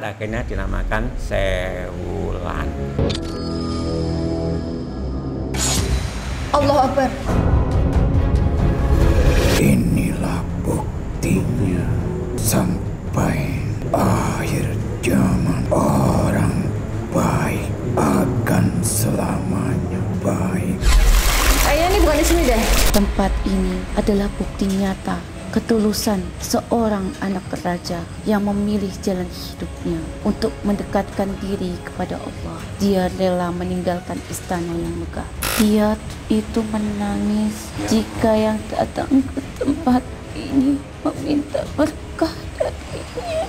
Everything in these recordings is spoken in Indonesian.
Akhirnya dinamakan Sewulan. Allahu Akbar. Inilah buktinya sampai akhir zaman orang baik akan selamanya baik. Kayaknya ini bukan di sini deh. Tempat ini adalah bukti nyata ketulusan seorang anak raja yang memilih jalan hidupnya untuk mendekatkan diri kepada Allah. Dia rela meninggalkan istana yang megah. Dia itu menangis jika yang datang ke tempat ini meminta berkah darinya.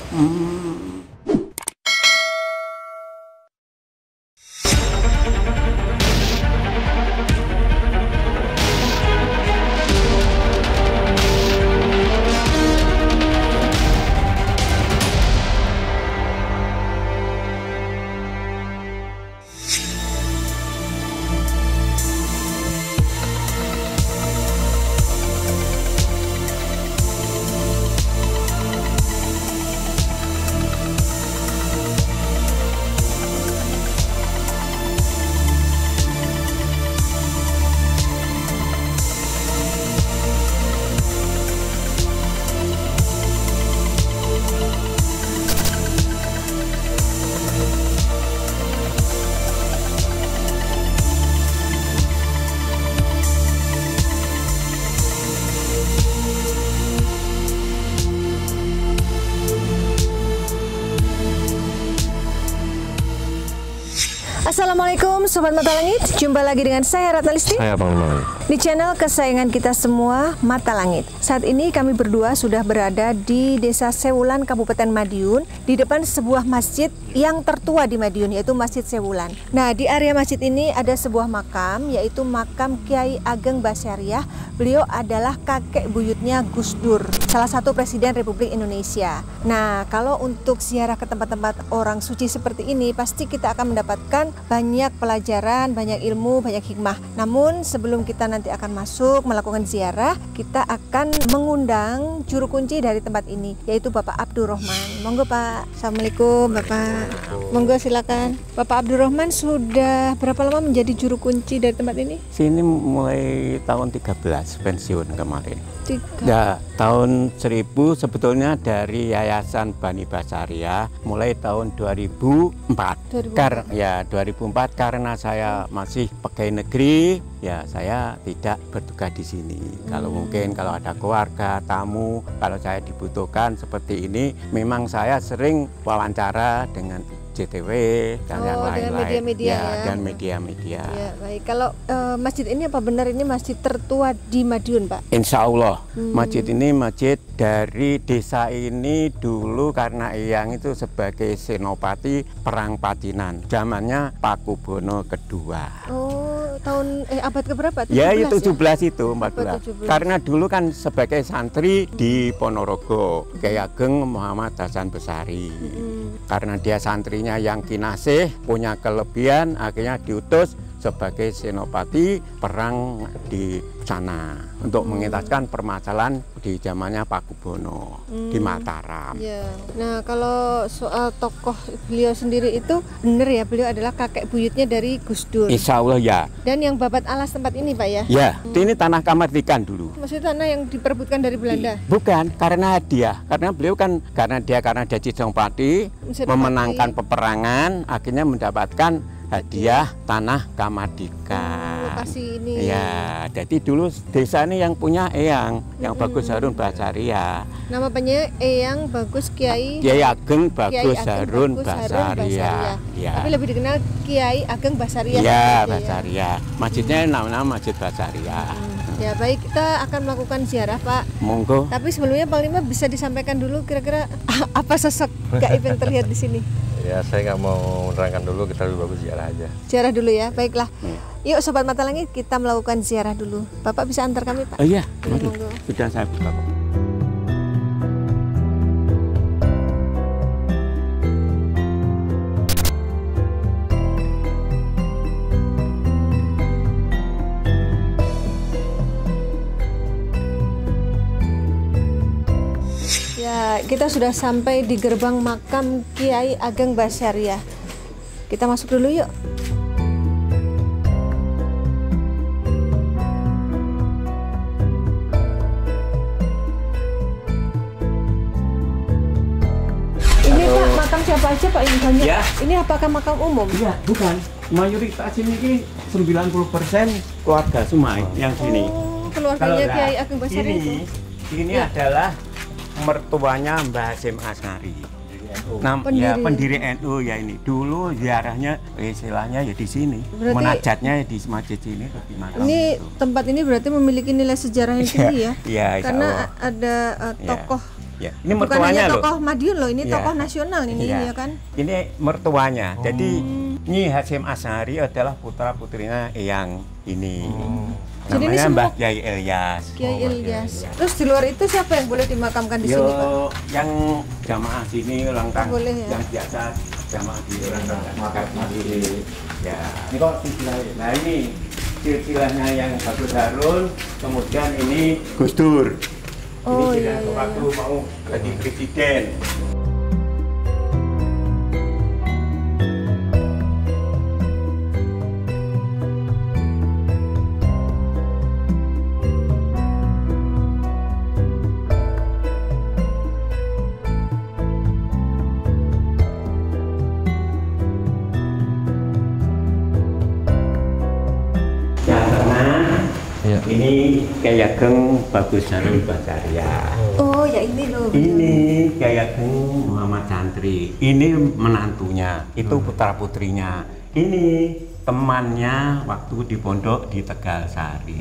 Assalamualaikum Sobat Mata Langit, jumpa lagi dengan saya Ratna Listi. Saya Bang Limang. Di channel kesayangan kita semua, Mata Langit. Saat ini kami berdua sudah berada di Desa Sewulan, Kabupaten Madiun, di depan sebuah masjid yang tertua di Madiun, yaitu Masjid Sewulan. Nah, di area masjid ini ada sebuah makam, yaitu makam Kiai Ageng Basaryah. Beliau adalah kakek buyutnya Gus Dur, salah satu Presiden Republik Indonesia. Nah, kalau untuk ziarah ke tempat-tempat orang suci seperti ini, pasti kita akan mendapatkan banyak pelajaran, banyak ilmu, banyak hikmah. Namun sebelum kita nanti akan masuk melakukan ziarah, kita akan mengundang juru kunci dari tempat ini, yaitu Bapak Abdurrahman. Monggo Pak. Assalamualaikum Bapak. Monggo silakan. Bapak Abdurrahman sudah berapa lama menjadi juru kunci dari tempat ini? Sini mulai tahun 13 pensiun kemarin. Tiga. Ya, tahun 1000 sebetulnya dari Yayasan Bani Basaryah mulai tahun 2004. 2004 karena saya masih pegawai negeri, ya saya tidak bertugas di sini. Kalau mungkin kalau ada keluarga, tamu, kalau saya dibutuhkan seperti ini, memang saya sering wawancara dengan JTV dan yang lain-lain. Media-media ya. Dan media-media. Ya, baik. Kalau masjid ini apa benar ini masjid tertua di Madiun, Pak? Insya Allah, masjid ini masjid dari desa ini dulu karena Eyang itu sebagai senopati Perang Patinan, zamannya Pakubono kedua. Oh, tahun abad keberapa? 17 ya itu 17 ya? itu 14. 17. Karena dulu kan sebagai santri di Ponorogo, Kiai Ageng Muhammad Hasan Besari. Karena dia santrinya yang kinasih, punya kelebihan, akhirnya diutus sebagai senopati perang di sana untuk mengentaskan permasalahan di zamannya Pakubono di Mataram. Ya. Nah, kalau soal tokoh beliau sendiri itu benar ya, beliau adalah kakek buyutnya dari Gus Dur. Insya Allah ya. Dan yang babat alas tempat ini, Pak ya? Ya, ini tanah Kamardikan dulu. Maksudnya tanah yang diperebutkan dari Belanda? Bukan, karena hadiah. Karena beliau kan karena jadi senopati, memenangkan peperangan, akhirnya mendapatkan hadiah tanah Kamardikan. Lokasi ini. Ya, jadi dulu desa ini yang punya Eyang, yang Bagus Harun Basaryah. Nama penyanyi Eyang Bagus Kiai Ageng Bagus Harun Basaryah. Basaryah. Ya. Tapi lebih dikenal Kiai Ageng Basaryah. Ya, Basaryah. Masjidnya namanya Masjid Basaryah. Ya, baik, kita akan melakukan ziarah, Pak. Monggo. Tapi sebelumnya Pak Lima bisa disampaikan dulu kira-kira apa sosok gaib yang terlihat di sini? Ya, saya nggak mau menerangkan dulu, kita lebih bagus ziarah aja. Ziarah dulu ya, baiklah. Yuk Sobat Mata Langit, kita melakukan ziarah dulu. Bapak bisa antar kami, Pak? Oh iya, Monggo. sudah saya buka. Ya, kita sudah sampai di gerbang makam Kiai Ageng Basaria. Kita masuk dulu yuk. Ini Pak, makam siapa aja Pak ini banyak? Ya. Ini apakah makam umum? Iya, bukan. Mayoritas ini 90% keluarga Sumai yang sini. Oh, keluarganya Kiai Ageng Basaria itu. Ini Ya. adalah mertuanya Mbah Hasyim Asy'ari. Pendiri NU ya ini. Dulu ziarahnya istilahnya ya di sini. Berarti, munajatnya ya di masjid sini di makam ini itu. tempat ini berarti memiliki nilai sejarah yang tinggi ya? Iya, insya Karena Allah. ada tokoh. Ya. Ini Bukan mertuanya hanya loh. tokoh Madiun loh, ini Iya. tokoh nasional ini Iya. ya kan? Ini mertuanya. Jadi Nyi Hasyim Asy'ari adalah putra putrinya yang ini. Jadi ini Namanya semua Mbah Kiai Ilyas. Kiai Ilyas. Terus di luar itu siapa yang boleh dimakamkan di sini Pak? Yang jamaah sini lengkap, Boleh, ya? yang biasa jamaah di lengkap makam sendiri. Ya, ini kok silsilah. Nah ini silsilahnya yang Bagus Harun, kemudian ini Gus Dur. Oh, Ini iya, tidak iya, waktu mau jadi presiden. Yang tengah Iya. ini Kiai Ageng Bagus Harun Basaria. Oh ya ini loh. Ini Kiai Ageng Muhammad Santri. Ini menantunya, itu putra putrinya. Ini temannya waktu di pondok di Tegalsari.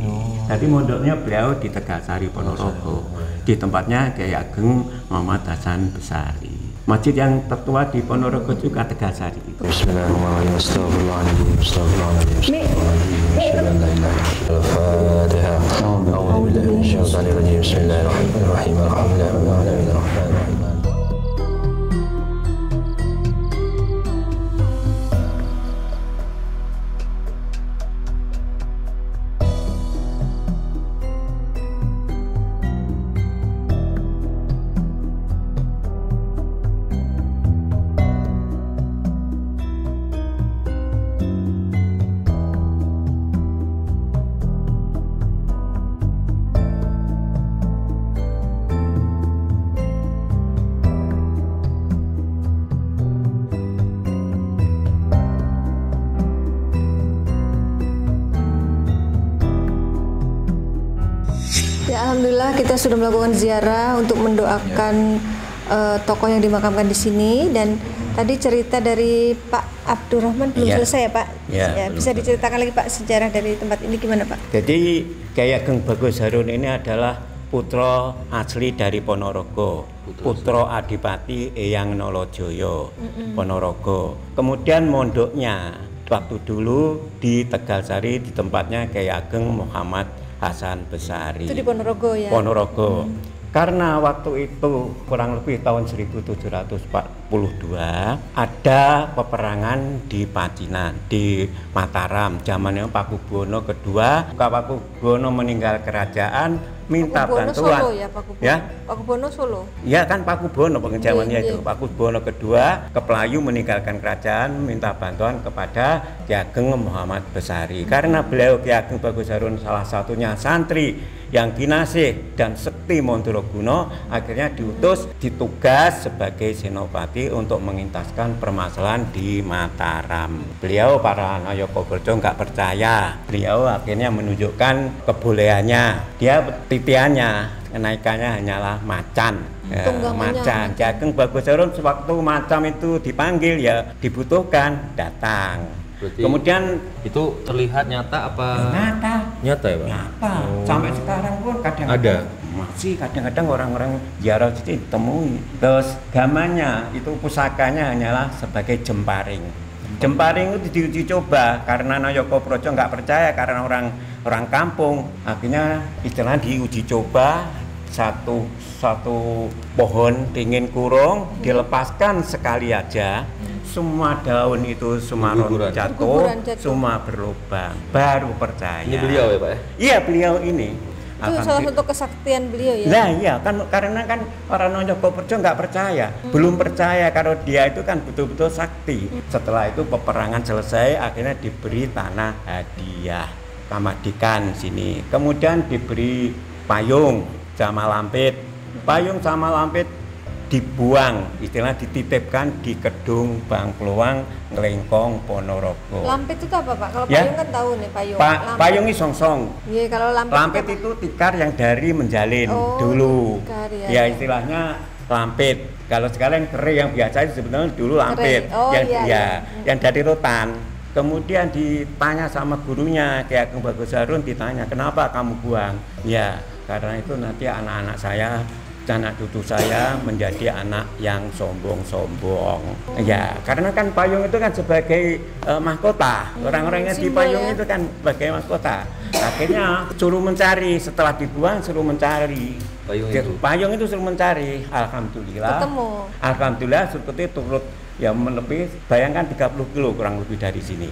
Jadi mondoknya beliau di Tegalsari Ponorogo. Di tempatnya Kiai Ageng Muhammad Hasan Besari. Masjid yang tertua di Ponorogo juga Tegalsari itu. Bismillahirrahmanirrahim. Astagfirullahaladzim. Astagfirullahaladzim. Astagfirullahaladzim. Asyhadu an la ilaha illallah. Al-Fatihah. A'udzu billahi minasyaitonir rajim. Bismillahirrahmanirrahim. Alhamdulillahi rabbil alamin. Arrahmanir rahim. Ya alhamdulillah kita sudah melakukan ziarah untuk mendoakan tokoh yang dimakamkan di sini, dan tadi cerita dari Pak Abdurrahman belum Iya. selesai ya Pak? Iya, Ya, bisa diceritakan lagi Pak sejarah dari tempat ini gimana Pak? Jadi Kiai Ageng Bagus Harun ini adalah putra asli dari Ponorogo, putra Adipati Eyang Nolojoyo, Ponorogo. Kemudian mondoknya waktu dulu di Tegalsari di tempatnya Kiai Ageng Muhammad Hasan Besari. Itu di Ponorogo ya? Ponorogo. Karena waktu itu kurang lebih tahun 1742 ada peperangan di Pacinan, di Mataram. Zamannya Pakubuwono II. Pakubuwono meninggal kerajaan, minta Pakubuwono bantuan. Solo ya Pakubuwono? Ya? Pakubuwono Solo? Ya kan Pakubuwono zamannya Iya, itu. iya. Pakubuwono II ke Pelayu meninggalkan kerajaan, minta bantuan kepada Ki Ageng Muhammad Besari. Karena beliau Ki Ageng Bagus Harun salah satunya santri yang kinasih dan sekti Mondoroguno, akhirnya diutus ditugas sebagai senopati untuk mengintaskan permasalahan di Mataram. Beliau para Nayokoberjo nggak percaya. Beliau akhirnya menunjukkan kebolehannya. Dia titiannya kenaikannya hanyalah macan. Ya, Tunggangannya macan. Ki Ageng Bagus Harun sewaktu macan itu dipanggil ya dibutuhkan datang. Berarti Kemudian itu terlihat nyata apa? nyata Nyata ya, Pak? nyata sampai sekarang pun kadang Ada? masih kadang-kadang orang-orang ziarah itu ditemui. Terus gamannya itu pusakanya hanyalah sebagai jemparing. Jemparing itu diuji coba karena Nayokoprojo nggak percaya karena orang kampung. Akhirnya istilah diuji coba satu pohon dingin kurung dilepaskan sekali aja. Semua daun itu semua Berguguran jatuh, Berguguran jatuh. semua berlubang. Baru percaya. Ini beliau ya, Pak ya? Iya beliau ini. Itu salah satu kesaktian beliau ya? Nah iya kan, karena kan orang Nonggoparjo nggak percaya, belum percaya kalau dia itu kan betul-betul sakti. Setelah itu peperangan selesai, akhirnya diberi tanah hadiah Kamadikan sini. Kemudian diberi payung sama lampit. Payung sama lampit dibuang, istilah dititipkan di Kedung Bangkluang, Nglengkong, Ponorogo. Lampit itu apa Pak? Kalau Ya. payung kan tahu nih payung. Payung ini songsong. Iya, kalau lampit, Lampit itu tikar yang dari menjalin dulu. tikar, ya istilahnya lampit. Kalau sekarang kere yang biasa itu sebenarnya dulu lampit. Oh, yang iya. yang dari rotan. Kemudian ditanya sama gurunya, Ki Ageng Bagus Harun, ditanya, "Kenapa kamu buang?" Ya, karena itu nanti anak-anak saya, anak cucu saya menjadi anak yang sombong-sombong. Ya, karena kan payung itu kan sebagai mahkota. Orang-orangnya di payung itu kan sebagai mahkota. Akhirnya suruh mencari, setelah dibuang suruh mencari. Payung itu suruh mencari. Alhamdulillah. Ketemu. Alhamdulillah surkuti turut yang lebih, bayangkan 30 kilo kurang lebih dari sini.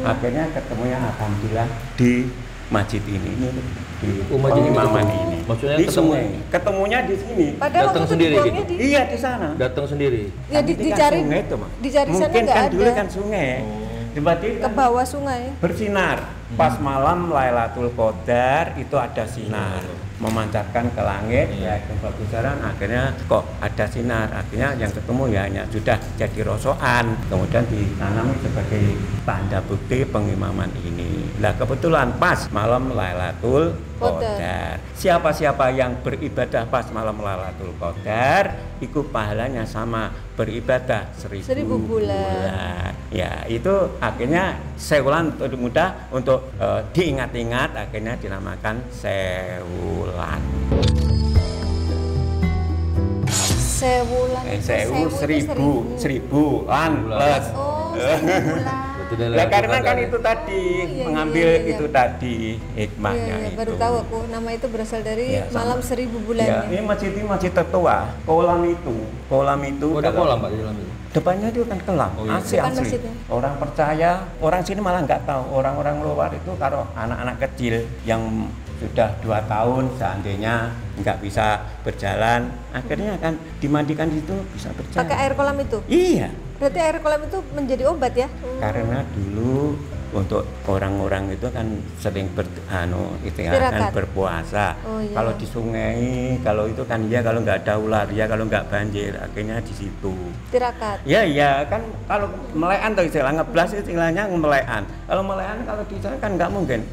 Akhirnya ketemunya alhamdulillah di masjid ini di Pengimaman ini. Maksudnya di sungai. Ketemunya di sini. Padahal Datang waktu itu sendiri dibuangnya gitu? Iya di sana. Datang sendiri. Ya Kan ini kan dicari sungai itu, Mak. dicari sana Mungkin nggak kan ada. dulu kan sungai. Tiba-tiba Ke bawah sungai. bersinar. Pas malam Lailatul Qadar itu ada sinar memancarkan ke langit. Ya kebesaran akhirnya kok ada sinar, akhirnya yang ketemu ya hanya sudah jadi rosokan, kemudian ditanam sebagai tanda bukti pengimaman ini. Nah kebetulan pas malam Lailatul Qadar, siapa-siapa yang beribadah pas malam Lailatul Qadar itu pahalanya sama beribadah 1000 bulan. Ya itu akhirnya Sewulan mudah untuk diingat-ingat, akhirnya dinamakan Sewulan. Sewulan. Seribu lan plus. Oh, sewulan. Nah, karena kan itu tadi mengambil iya. itu tadi hikmahnya Iya, itu. baru tahu aku nama itu berasal dari Ya, sama. malam 1000 bulan. Ya, ini masjid tertua. Kolam itu Ada kolam Pak di dalam itu. depannya itu kan kelam, asli. Depan masjidnya. Orang percaya, orang sini malah nggak tahu. Orang-orang luar itu kalau anak-anak kecil yang sudah 2 tahun seandainya nggak bisa berjalan, akhirnya kan dimandikan di situ bisa berjalan. Pakai air kolam itu? Iya. Berarti air kolam itu menjadi obat ya? Karena dulu untuk orang-orang itu kan sering Tirakat. berpuasa. Oh, iya. Kalau di sungai, kalau itu kan ya kalau nggak ada ular, ya kalau nggak banjir, akhirnya di situ. Tirakat. Ya kan kalau melekan tuh istilah ngeblas istilahnya melekan. Kalau melekan kalau di sana kan nggak mungkin.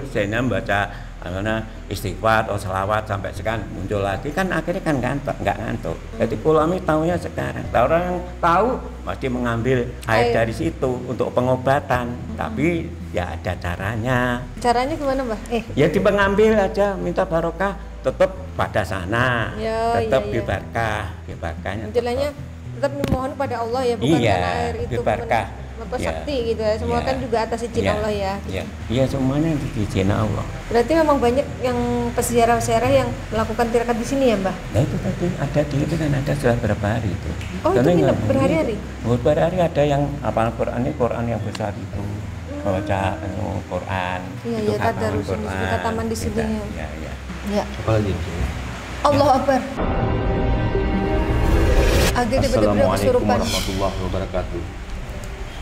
Saya baca karena istighfar atau selawat sampai sekarang muncul lagi kan akhirnya kan nggak ngantuk. Jadi Kulami tahunya sekarang. Orang yang tahu pasti mengambil air dari situ untuk pengobatan. Tapi ya ada caranya. Caranya gimana, Mbah? Ya dipengambil aja, minta barokah tetap pada sana. Tetap iya. diberkahnya. Istilahnya tetap memohon pada Allah ya, bukan karena air itu diberkah. apa sakti gitu ya. Semua kan juga atas izin Allah ya. Iya, semuanya izin Allah. Berarti memang banyak yang peziarah-peziarah yang melakukan tirakat di sini ya, Mbah? Nah itu tadi ada di itu kan ada sudah berapa hari itu. Oh, itu nginep berhari-hari? Berhari-hari ada yang hafal Quran, ini Quran yang besar itu. Baca Quran. Iya, tadarus kita taman di sini ya. Iya. Apalagi? Allah Akbar. Agak betul-betul Assalamualaikum kesurupan. warahmatullahi wabarakatuh.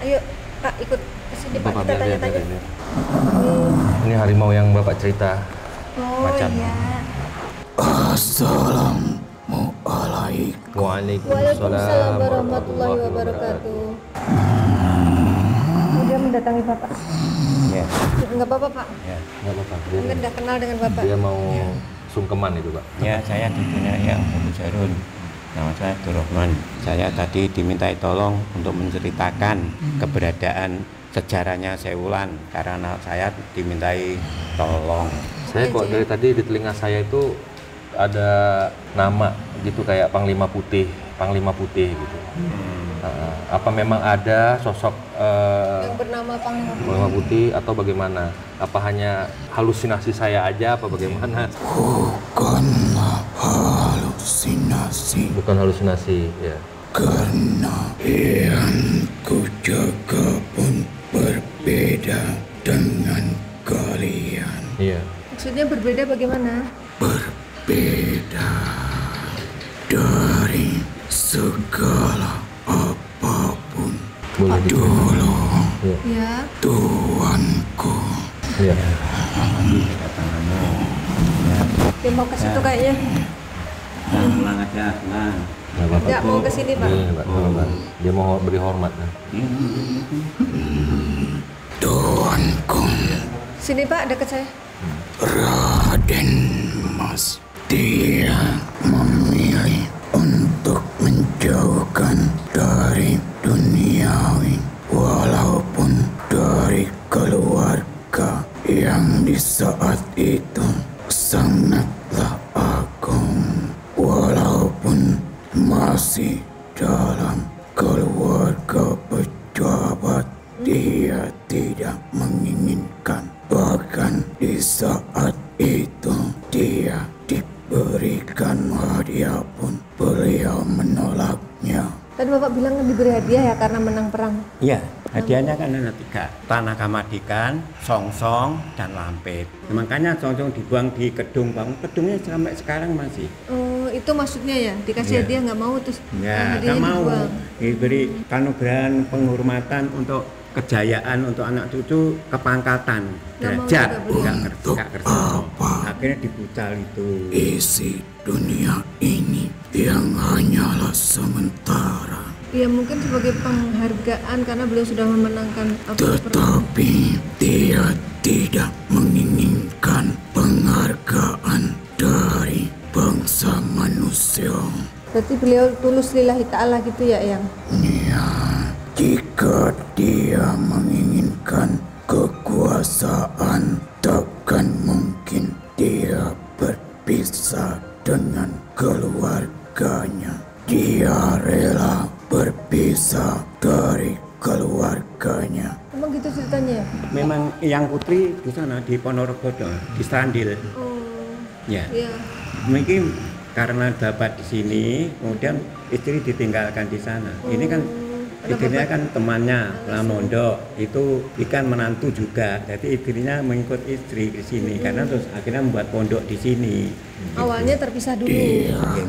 Ayo, Pak, ikut ke sini, Pak. Kita tanya-tanya. Ini harimau yang Bapak cerita. Oh, Macan. iya. Assalamualaikum. Waalaikumsalam warahmatullahi wabarakatuh. Dia mendatangi Bapak. Ya. Enggak apa-apa, Pak. Ya. Nggak apa-apa. Mungkin udah kenal dengan Bapak. Dia mau sungkeman itu Pak. Ya, saya cucunya yang Bagus Harun. Nama saya Abdurrahman. Saya tadi dimintai tolong untuk menceritakan keberadaan sejarahnya Sewulan karena saya dimintai tolong. Saya kok dari tadi di telinga saya itu ada nama gitu kayak Panglima Putih gitu. Apa memang ada sosok Yang bernama Panglima Putih atau bagaimana? Apa hanya halusinasi saya aja apa bagaimana? Bukanlah halusinasi, Bukan halusinasi, ya. karena yang ku jaga pun berbeda dengan kalian. Iya. maksudnya berbeda bagaimana? Berbeda dari segala apapun. Dulu Ya. Tuanku. Iya. Dia mau ke situ kayaknya. Pulang aja, nah. Tidak mau ke sini, Pak. Iya, Pak. Dia mau beri hormat. Tuanku, Sini, Pak, dekat saya. Raden Mas. Dia memilih untuk menjauhkan dari duniawi, walaupun dari keluarga yang di saat itu sangatlah agung, walaupun masih dalam keluarga pejabat. Dia tidak menginginkan, bahkan di saat itu dia diberikan hadiah pun beliau menolaknya. Tadi Bapak bilang diberi hadiah ya karena menang perang. Iya, hadiahnya kan ada 3. Tanah Kamadikan, Songsong, dan Lampit. Makanya Songsong dibuang di Kedung Bang. Kedungnya sampai sekarang masih. Oh, itu maksudnya ya? Dikasih hadiah nggak mau terus Ya, nggak hadiahnya mau. dibuang. Diberi kanugerahan penghormatan untuk kejayaan untuk anak cucu, kepangkatan, Nggak mau derajat, juga nggak kerja. Akhirnya dibucal itu. Isi dunia ini yang hanyalah sementara, Ya mungkin sebagai penghargaan karena beliau sudah memenangkan perang. tetapi dia tidak menginginkan penghargaan dari bangsa manusia. Berarti beliau tulus lillahi ta'ala gitu ya, Yang? Ya, jika dia menginginkan kekuasaan, takkan mungkin dia berpisah dengan keluarganya. Dia rela berpisah dari keluarganya. Emang gitu ceritanya ya? Memang Yang Putri di sana di Ponorogo, di Strandil. Oh, Ya. iya. Mungkin karena dapat di sini, kemudian istri ditinggalkan di sana. Ini kan istrinya kan temannya Lamondo, itu ikan menantu juga. Jadi istrinya mengikut istri di sini karena terus akhirnya membuat pondok di sini. Awalnya terpisah dulu.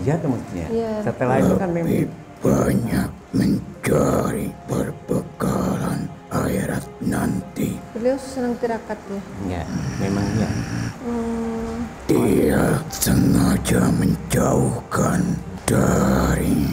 Ya mestinya. Iya. Setelah itu kan memang Lebih banyak mencari perbekalan akhirat nanti. Beliau senang tirakat ya. ya, memang ya. Dia sengaja menjauhkan dari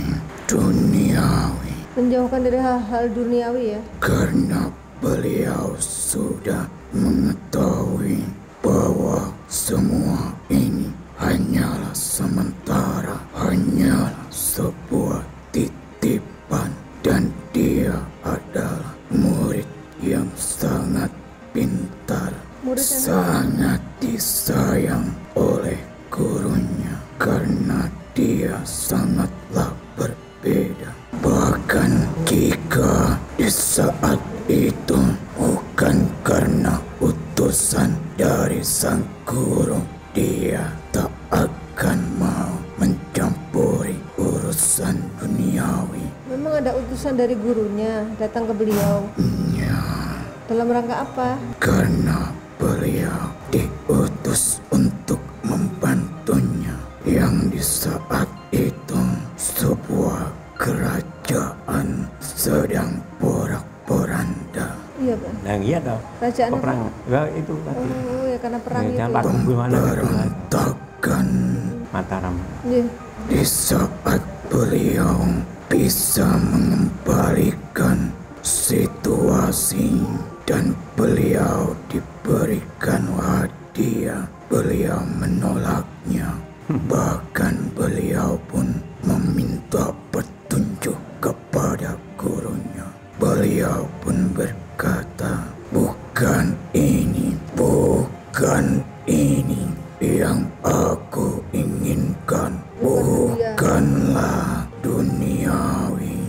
duniawi Menjauhkan dari hal-hal duniawi ya. karena beliau sudah mengetahui bahwa semua ini hanyalah sementara, hanyalah sebuah titipan, dan dia adalah murid yang sangat pintar, Murid yang sangat disayang oleh gurunya karena dia sangatlah berbeda. Bahkan jika di saat itu bukan karena utusan dari sang guru, dia tak akan mau mencampuri urusan duniawi. Memang ada utusan dari gurunya datang ke beliau. Ya, Dalam rangka apa? karena beliau diutus untuk membantunya yang di saat itu sebuah kerajaan sedang porak-poranda. Iya, Pak. Nah iya toh. Kerajaan apa? Perang. Ya, itu tadi. Oh, ya karena perang itu. Dampak pembunuhan Berantakan. Mataram. Iya. Di saat beliau bisa mengembalikan situasi dan beliau diberikan hadiah, beliau menolaknya. Bahkan beliau pun meminta petunjuk kepada gurunya. Beliau pun berkata, bukan ini yang aku inginkan. Bukanlah duniawi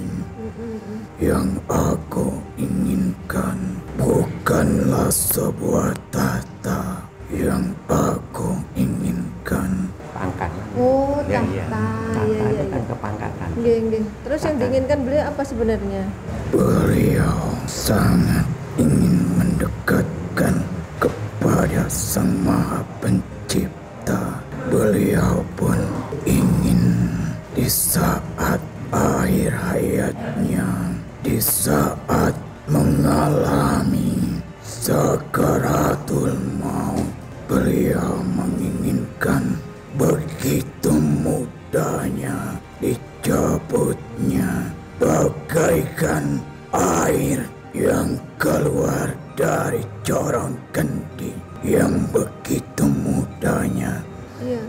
yang aku inginkan. Bukanlah sebuah tahta yang aku inginkan. Pangkat. Oh, Ya, tahta. iya. Iya, Tahta iya, itu iya. kan kepangkatan. Nggih, nggih. Terus yang diinginkan beliau apa sebenarnya? Beliau sangat ingin mendekatkan kepada Sang Maha Pencipta pencipta. Beliau pun ingin di saat akhir hayatnya, di saat mengalami sakaratul maut, beliau menginginkan begitu mudahnya dicabutnya bagaikan air yang keluar dari corong kendi yang begitu mudahnya,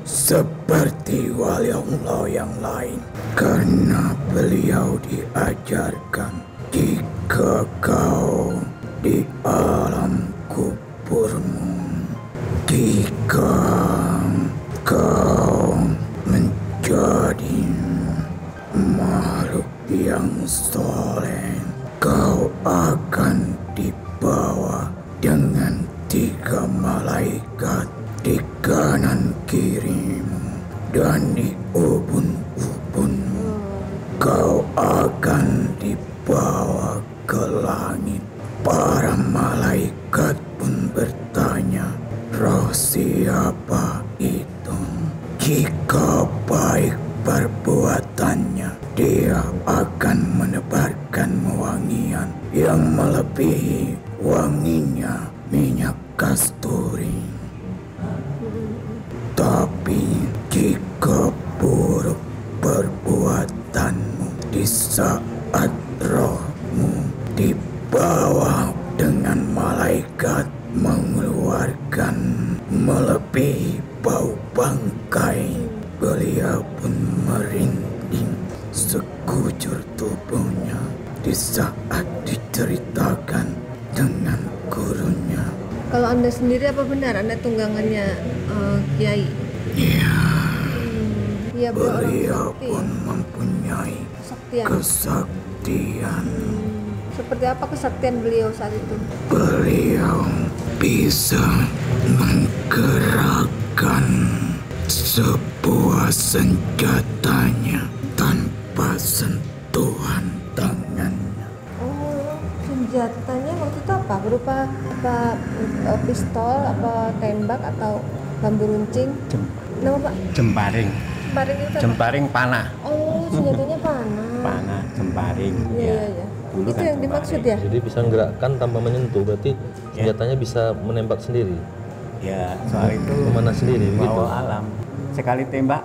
seperti wali Allah yang lain. Karena beliau diajarkan, jika kau di alam kuburmu, jika kau menjadi makhluk yang soleh, kau akan dibawa dengan 3 malaikat di kanan kirimu dan di ubun-ubunmu. Kau akan dibawa ke langit. Para malaikat pun bertanya, roh siapa itu? Jika baik perbuatannya, dia akan menebarkan wangian yang melebihi wanginya minyak kasturi. Tapi jika buruk perbuatanmu, di saat rohmu dibawa dengan malaikat mengeluarkan melebihi bau bangkai, beliau pun merinding sekujur tubuhnya di saat diceritakan dengan gurunya. Kalau Anda sendiri apa benar Anda tunggangannya Kiai? Ya, Ya, beliau pun mempunyai kesaktian. kesaktian. Seperti apa kesaktian beliau saat itu? Beliau bisa menggerakkan sebuah senjatanya tanpa sentuhan tangannya. Oh, senjatanya waktu itu apa? Berupa apa? Pistol, apa tembak atau bambu runcing? Nama Pak? Jemparing. Jemparing itu apa? Jemparing panah. Oh, senjatanya panah. Panah, jemparing. Iya. Dulu Itu kan yang dimaksud jemparing. ya? Jadi bisa menggerakkan tanpa menyentuh, berarti Ya. senjatanya bisa menembak sendiri, Ya, soal itu kemana sendiri, begitu. bawa alam. Sekali tembak,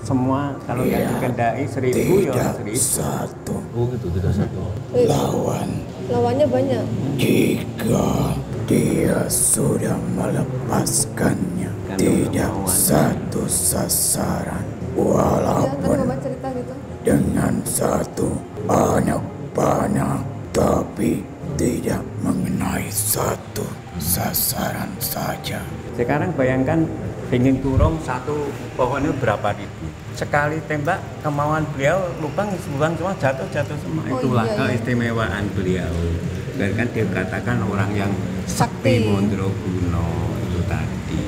semua kalau yang dikendai 1000 ya Tidak 1000. satu Oh gitu, tidak satu. lawan Lawannya banyak. jika dia sudah melepaskannya. Kan Tidak kemauan. satu sasaran, Ya, tadi walaupun Bapak cerita gitu. dengan satu anak panah, tapi tidak mengenai satu sasaran saja. Sekarang bayangkan ingin turun satu pohonnya berapa ribu. Sekali tembak kemauan beliau lubang semua jatuh semua. Oh, Itulah iya. keistimewaan beliau. Dan kan dikatakan orang yang sakti Sakti. Mondroguno itu tadi.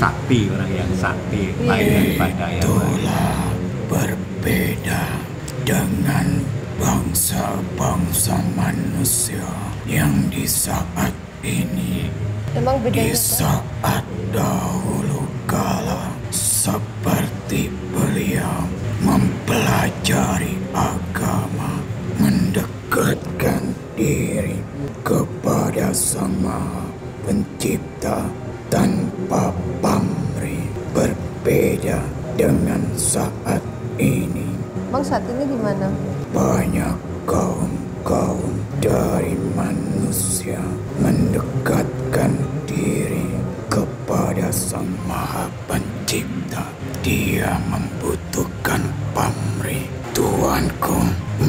Sakti, orang yang sakti Iya. lain daripada yang lain. Itulah berbeda dengan bangsa-bangsa manusia yang di saat ini, Emang di bedanya apa? saat dahulu kala, seperti beliau mempelajari agama, mendekatkan diri kepada Sang Maha Pencipta tanpa pamrih, berbeda dengan saat ini. Emang saat ini gimana? Banyak kaum dari manusia mendekatkan diri kepada Sang Maha Pencipta. Dia membutuhkan pamrih. Tuanku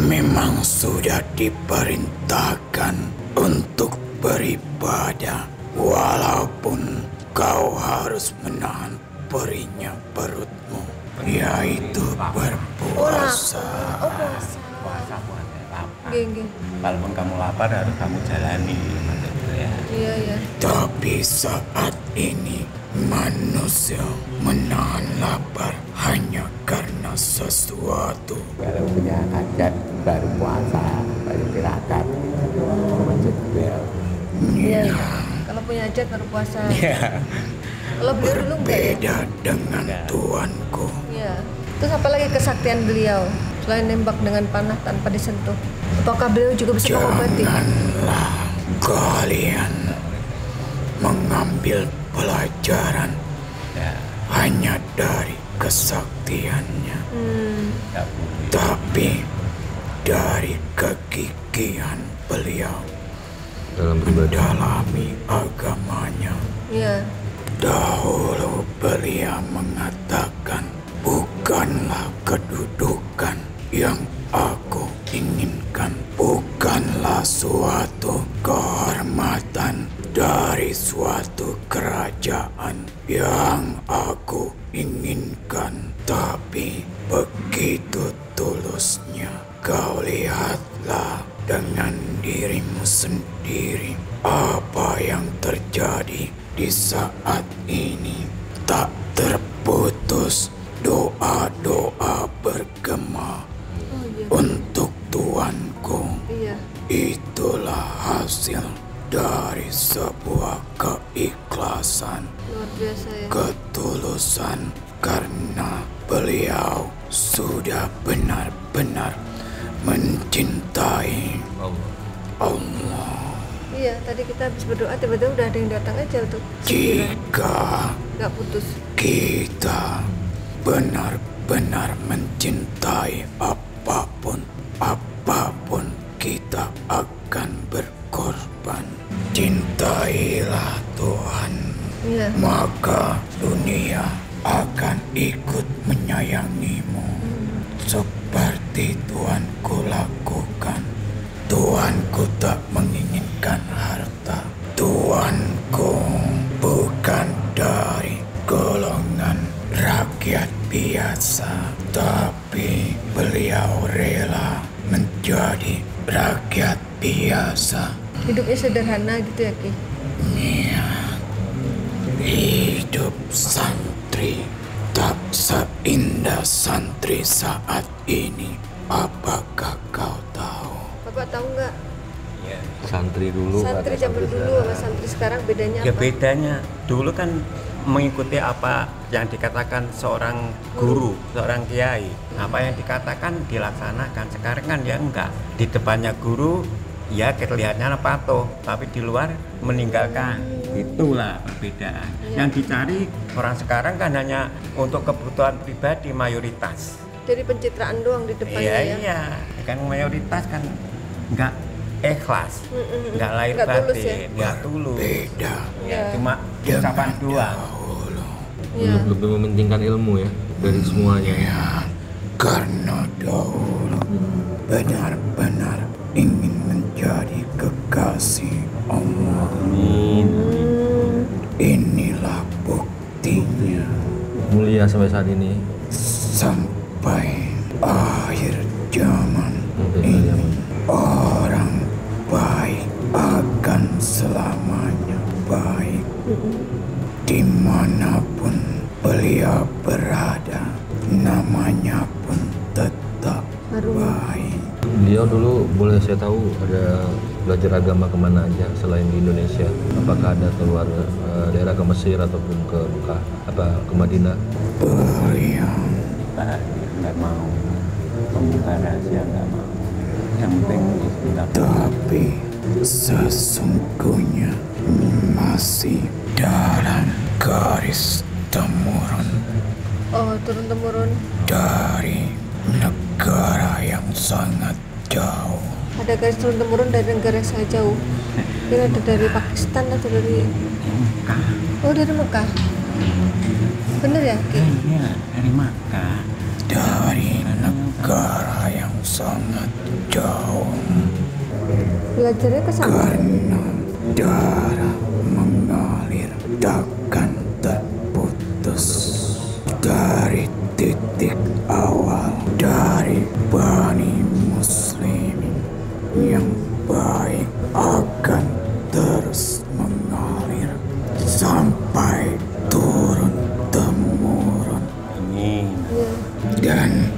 memang sudah diperintahkan untuk beribadah, walaupun kau harus menahan perihnya perutmu, yaitu berpuasa. Oh, puasa. Puasa lapar. Geng. Walaupun kamu lapar harus kamu jalani. Maksudnya ya. Iya. Tapi saat ini manusia menahan lapar hanya karena sesuatu. Kalau punya adat baru puasa, baru tirakat, masjid beliau. Iya. Kalau punya hajat baru puasa. Ya, Kalau beliau dulu enggak ya? Beda dengan tuanku. Iya. Terus apa lagi kesaktian beliau selain nembak dengan panah tanpa disentuh? Apakah beliau juga bisa mengobati? Janganlah kalian mengambil pelajaran hanya dari kesaktiannya, tapi dari kegigihan beliau dalam beribadah. mendalami agamanya. Iya. Dahulu beliau mengatakan, bukanlah kedudukan yang aku inginkan, bukanlah suatu kehormatan dari suatu kerajaan yang aku inginkan, tapi begitu tulusnya. Kau lihatlah dengan dirimu sendiri apa yang terjadi di saat ini. Tak terputus doa-doa bergema untuk tuanku. Iya. Itulah hasil dari sebuah keikhlasan, Luar biasa ya. ketulusan, karena beliau sudah benar-benar mencintai Allah. Iya, tadi kita habis berdoa tiba-tiba udah ada yang datang aja untuk Jika nggak putus. kita benar-benar mencintai apapun kita akan berkorban. Cintailah Tuhan, Iya. maka dunia akan ikut menyayangimu seperti Tuanku lakukan. Tuanku tak menginginkan harta. Tuanku bukan dari golongan rakyat biasa, tapi beliau rela menjadi rakyat biasa. Hidupnya sederhana gitu ya, Ki? Iya. Hidup santri tak seindah santri saat ini. Apakah kau tahu? Bapak tahu nggak? Santri dulu, Santri zaman dulu sama santri sekarang bedanya Ya apa? bedanya, dulu kan mengikuti apa yang dikatakan seorang guru, seorang kiai. Apa yang dikatakan dilaksanakan. Sekarang kan ya enggak. Di depannya guru ya kelihatannya patuh, tapi di luar meninggalkan. Itulah perbedaan. Yang dicari orang sekarang kan hanya untuk kebutuhan pribadi mayoritas. Jadi pencitraan doang di depannya Iya, ya? iya. Kan mayoritas kan enggak ikhlas, enggak lahir Nggak tulus batin, ya? enggak tulus. Beda Ya, Iya. cuma ucapan doang. dahulu. Iya. lebih mementingkan ilmu ya dari semuanya. Ya, karena dahulu benar-benar ingin menjadi kekasih Allah. Inilah buktinya. Mulia sampai saat ini. Sampai akhir zaman ini, orang baik akan selamanya baik. Dimanapun beliau berada, namanya pun tetap baik. Beliau dulu boleh saya tahu ada belajar agama kemana aja selain di Indonesia? Apakah ada keluar daerah ke Mesir ataupun ke Mekah, ke Madinah? Beliau Nggak mau membuka rahasia, nggak mau. Yang penting kita tapi sesungguhnya masih dalam garis temurun Oh, turun-temurun. dari negara yang sangat jauh. Ada garis turun-temurun dari negara yang sangat jauh. Kira ada dari Pakistan atau dari... Oh, dari Mekah. Bener ya, Ki? Iya, dari Makkah. Dari negara yang sangat jauh, Belajarnya ke sana. karena darah mengalir takkan terputus dari titik awal dari Bani Muslimin yang baik akan terus mengalir sampai turun temurun. Dan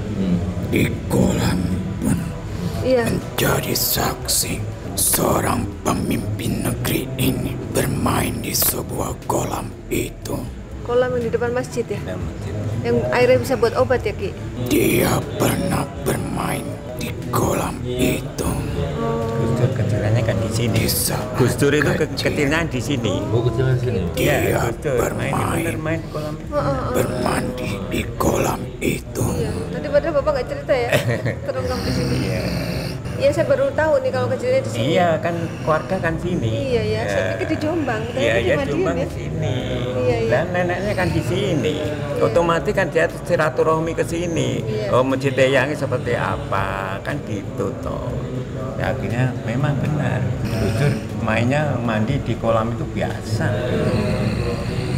di kolam pun Iya. menjadi saksi seorang pemimpin negeri ini bermain di sebuah kolam itu. Kolam yang di depan masjid ya? Ada masjid. Yang airnya bisa buat obat ya, Ki? Dia pernah bermain di kolam itu. Gus Dur kecilannya kan di sini. Di saat Gus Dur itu kecil, kecilnya di sini. kecil di sini. Iya, dia Gus Dur bermain, main di kolam. bermandi di kolam itu. Iya. Tadi padahal Bapak nggak cerita ya? Terungkap di sini. Iya, saya baru tahu nih kalau kecilnya di sini. Iya, kan keluarga kan sini. Iya ya, saya pikir di Jombang. Iya, Ternyata di iya Madiun Jombang ya. di sini. Iya, iya. Dan neneknya kan di sini. Otomatis kan dia silaturahmi ke sini. Iya. Oh, Masjid Eyangnya seperti apa? Kan gitu toh. Ya, akhirnya memang benar. Jujur mainnya mandi di kolam itu biasa.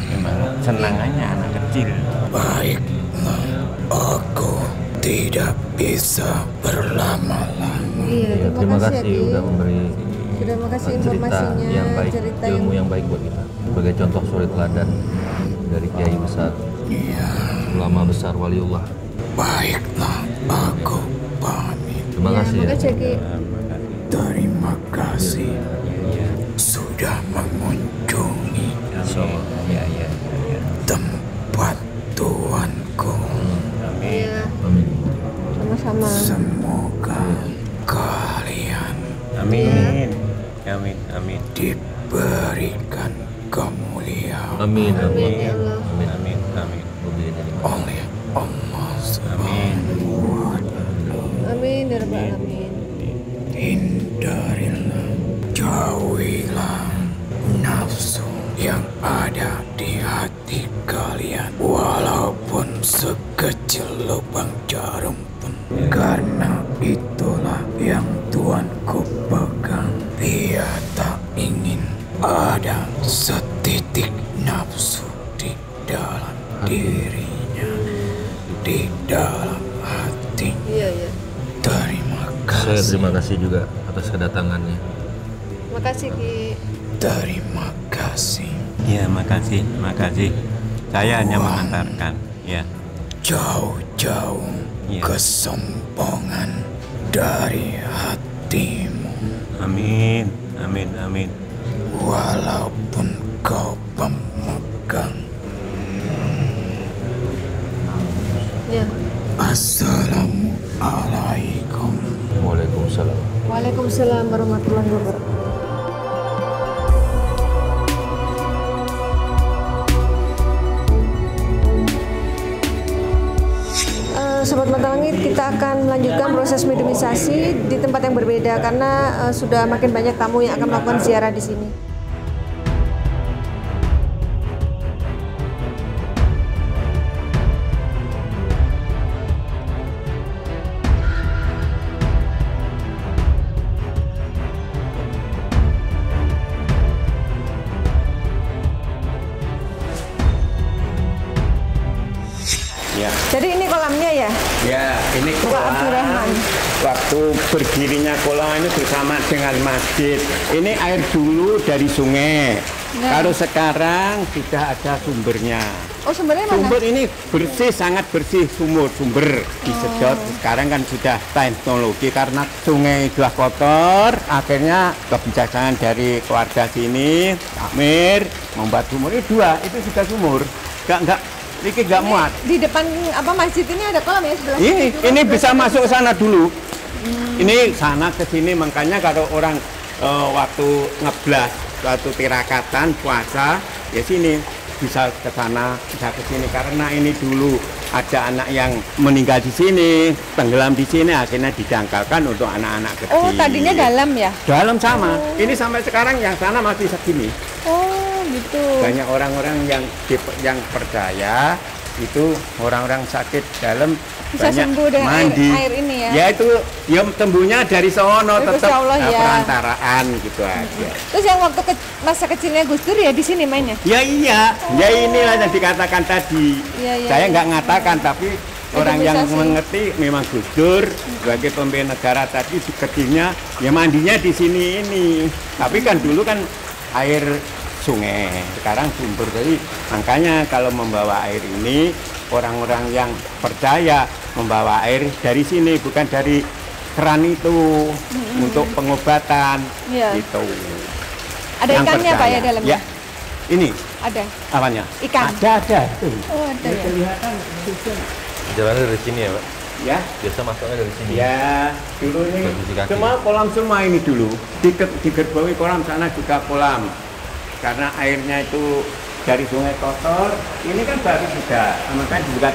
Memang senangannya anak kecil. Baiklah, aku tidak bisa berlama-lama. Iya, Terima kasih ya, Ki. udah memberi Sudah makasih cerita informasinya, yang baik, cerita ilmu yang baik buat kita. Sebagai contoh suri teladan dari kiai besar, ulama besar waliullah. Baiklah, aku pamit. Terima kasih ya. Makasih ya, Ki. Terima kasih sudah mengunjungi Iya, iya. tempat tuanku. Iya, Amin. sama-sama. Semoga kalian Amin. Amin. Amin. diberikan kemuliaan Amin. Amin. Ya Allah. Amin. Amin. Amin. oleh Allah Amin. Subhanahu wa Ta'ala. Amin ya Rabbal Alamin. Hindarilah, jauhilah nafsu yang ada di hati kalian, walaupun sekecil lubang jarum pun, karena itulah yang Tuanku pegang. Dia tak ingin ada setitik nafsu di dalam dirinya, di dalam hatinya. Iya, iya. Terima Saya kasih. terima kasih juga atas kedatangannya. Makasih, Ki. Terima kasih. Ya, makasih. Makasih. Saya hanya mengantarkan. Ya. Jauh-jauh Iya. kesombongan dari hatimu, Amin. Amin. Amin. walaupun kau pemegang. Ya. Assalamualaikum. Waalaikumsalam. Waalaikumsalam warahmatullahi wabarakatuh. Sobat Mata Langit, kita akan melanjutkan proses mediumisasi di tempat yang berbeda karena sudah makin banyak tamu yang akan melakukan ziarah di sini. Ya. Jadi ini kolamnya ya? Ya, ini Pak kolam. Abdurrahman. Waktu berdirinya kolam ini bersama dengan masjid. Ini air dulu dari sungai. Nah. Kalau sekarang sudah ada sumbernya. Oh, sumbernya mana? Sumber ini bersih, sangat bersih sumber disedot. Sekarang kan sudah teknologi karena sungai sudah kotor. Akhirnya kebijaksanaan dari keluarga sini, Amir, membuat sumur. Ini dua, itu sudah sumur. Enggak, ini nggak muat. Di depan apa masjid ini ada kolam ya sebelah sini? Ini bisa masuk ke sana dulu. Ini sana ke sini, makanya kalau orang waktu ngeblas, waktu tirakatan puasa, ya sini bisa ke sana, bisa ke sini karena ini dulu ada anak yang meninggal di sini, tenggelam di sini, akhirnya didangkalkan untuk anak-anak kecil. Oh, tadinya dalam ya? Dalam sama. Ini sampai sekarang yang sana masih segini. Oh, gitu. Banyak orang-orang yang percaya itu orang-orang sakit dalam Bisa banyak sembuh dengan mandi. air ini ya? Ya itu ya sembuhnya dari sono Gusti tetap Allah, ya. perantaraan gitu aja. Terus yang waktu masa kecilnya Gus Dur ya di sini mainnya? Ya iya, ya inilah yang dikatakan tadi. Iya, iya, Saya iya. nggak ngatakan tapi orang yang Mediumisasi. mengerti memang Gus Dur sebagai pemimpin negara tadi kecilnya ya mandinya di sini ini. Tapi kan dulu kan air sungai, sekarang sumber. Jadi makanya kalau membawa air ini orang-orang yang percaya membawa air dari sini bukan dari keran itu untuk pengobatan Iya. gitu. Ada Yang ikannya Pak ya percaya. dalamnya? Ya, Ini Ada. apanya? Ikan. Ada. Oh, ada ya. Kelihatan. Jalannya dari sini ya, Pak? Ya. Biasa masuknya dari sini. Ya, dulu ini Posisi kaki. semua kolam semua ini dulu. Di Gerbawi kolam sana juga kolam. Karena airnya itu dari sungai kotor, ini kan baru juga. Makanya juga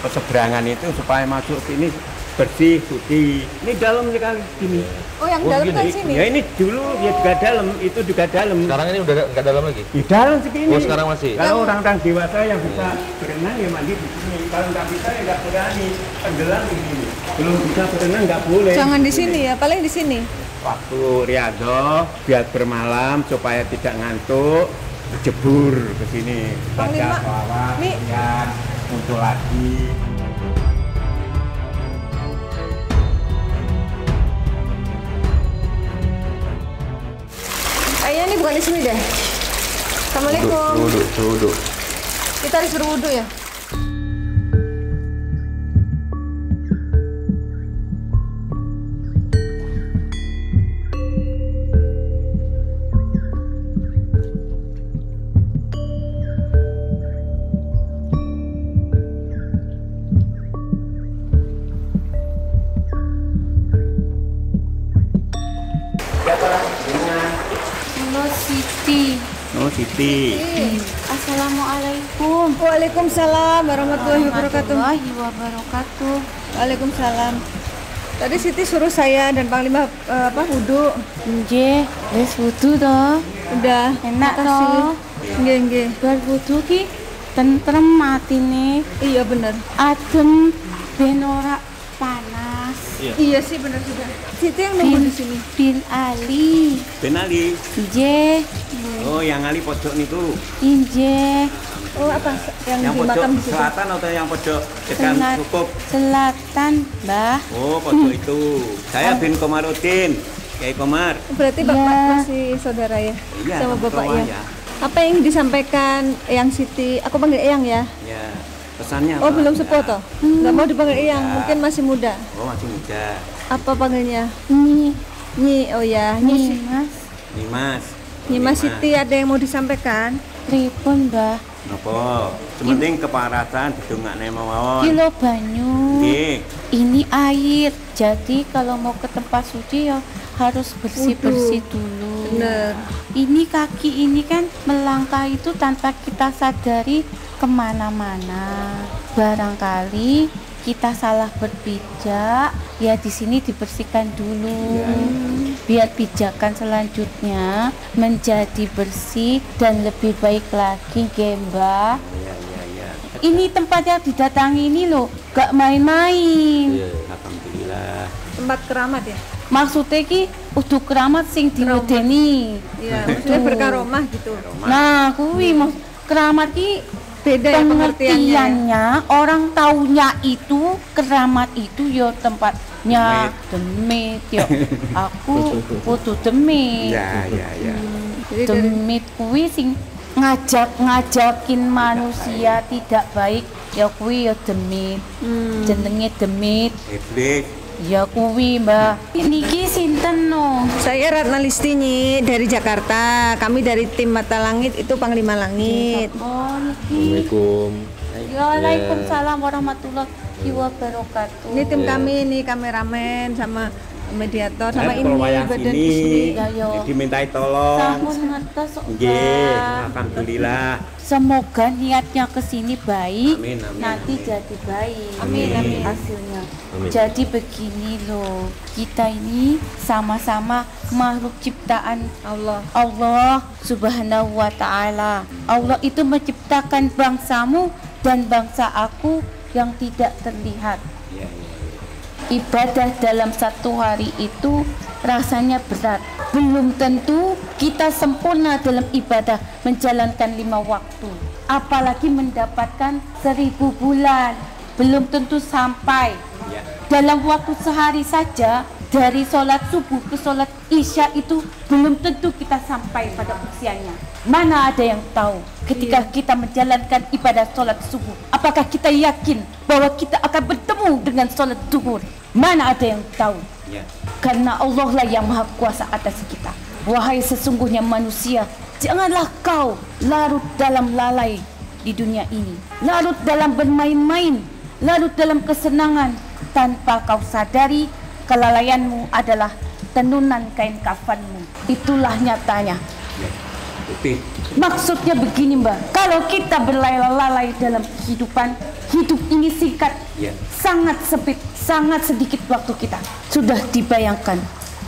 keseberangan itu supaya masuk sini bersih, suci. Ini dalam sekali gini. Oh, yang dalam kan sini. Ya ini dulu ya juga dalam, itu juga dalam. Sekarang ini udah nggak dalam lagi? Di dalam segini. Oh, sekarang masih? Kalau orang-orang dewasa yang bisa berenang ya mandi di sini. Kalau nggak bisa ya nggak berani. Tenggelam di sini. Belum bisa berenang nggak boleh. Jangan di sini ya, paling di sini. Waktu Riyadhah biar bermalam supaya tidak ngantuk, jebur ke sini. Panglima, Baca sholawat, Mi. kemudian muncul lagi. Kayaknya ini bukan di sini deh. Assalamualaikum. Wudhu. Kita harus berwudu ya. Halo Siti. Oh, Siti. Assalamualaikum. Waalaikumsalam warahmatullahi wabarakatuh. Warahmatullahi wabarakatuh. Waalaikumsalam. Tadi Siti suruh saya dan Panglima wudu. Nggih, wis wudu toh. Udah. Enak makasih. toh. Nggih, nggih. Bar wudu ki tentrem matine, Iya bener. adem ben ora panas. Iya sih bener sudah. Siti yang nunggu di sini. Bin Ali. Ben Ali. Nggih, Oh, yang Ali pojok itu. nggih. Oh apa yang Yang di pojok makam di situ? selatan atau yang pojok dekat Selat- cukup? Selatan, Mbah. Oh, pojok itu. Saya bin Komarudin. Kiai Komar. Berarti Bapak Iya. masih saudara ya? Iya, Sama sama Bapak tua ya? ya. Apa yang disampaikan Eyang Siti? Aku panggil Eyang ya? Ya, pesannya Oh apa? belum Ya. sepuh toh? Nggak mau dipanggil Eyang, mungkin masih muda. Oh, masih muda. Apa panggilnya? Nih, Nyi, oh ya, nih, Nyi, Mas. Dimas. Nyi Mas Siti ada yang mau disampaikan? Pripun, Mbah? Napa? Sementing keparasan didongakne mawon. Kilo banyu. Nggih. Ini air. Jadi kalau mau ke tempat suci ya harus bersih-bersih dulu. Bener. Ini kaki ini kan melangkah itu tanpa kita sadari kemana-mana. Barangkali kita salah berpijak, ya di sini dibersihkan dulu. Biar pijakan selanjutnya menjadi bersih dan lebih baik lagi, Mbah. Ya. Ini tempat yang didatangi ini loh, gak main-main. Alhamdulillah. Tempat keramat ya? Maksudnya ki udah keramat sing diwedeni. Iya, maksudnya berkaromah gitu. Nah, kuwi mas keramat ki Beda ya pengertiannya. pengertiannya, orang taunya itu keramat itu ya tempatnya demit ya. Aku kudu demit. Ya. Jadi dari Demit kuwi sing ngajakin manusia tidak baik ya kuwi ya demit. Jenenge demit. Iblis. Ya kuwi, Mbak. Niki sinten no? saya Ratna Listini dari Jakarta. Kami dari tim Mata Langit itu Panglima Langit. Oh, niki. Assalamualaikum. Waalaikumsalam warahmatullahi wabarakatuh. Ini tim kami, ini kameramen sama mediator sama Saya ini kalau wayang badan sini di sini. Ya, yo. dimintai tolong. Sampun ngertos, Nggih, Mbak. alhamdulillah. Semoga niatnya ke sini baik, Amin, nanti amin. jadi baik. Amin. Hasilnya. Amin. Jadi begini loh, kita ini sama-sama makhluk ciptaan Allah Subhanahu wa Ta'ala. Allah itu menciptakan bangsamu dan bangsa aku yang tidak terlihat. Ya. Ibadah dalam satu hari itu rasanya berat. Belum tentu kita sempurna dalam ibadah menjalankan 5 waktu. Apalagi mendapatkan 1000 bulan. Belum tentu sampai. Ya. Dalam waktu sehari saja, dari sholat subuh ke sholat isya itu belum tentu kita sampai pada usianya. Mana ada yang tahu ketika kita menjalankan ibadah sholat subuh, apakah kita yakin bahwa kita akan bertemu dengan sholat zuhur? Mana ada yang tahu? Ya. Karena Allah lah yang maha kuasa atas kita. Wahai sesungguhnya manusia, janganlah kau larut dalam lalai di dunia ini, larut dalam bermain-main, larut dalam kesenangan tanpa kau sadari kelalaianmu adalah tenunan kain kafanmu. Itulah nyatanya. Maksudnya begini Mbak, kalau kita berlalai-lalai dalam kehidupan, hidup ini singkat, sangat sempit, sangat sedikit waktu kita. Sudah dibayangkan,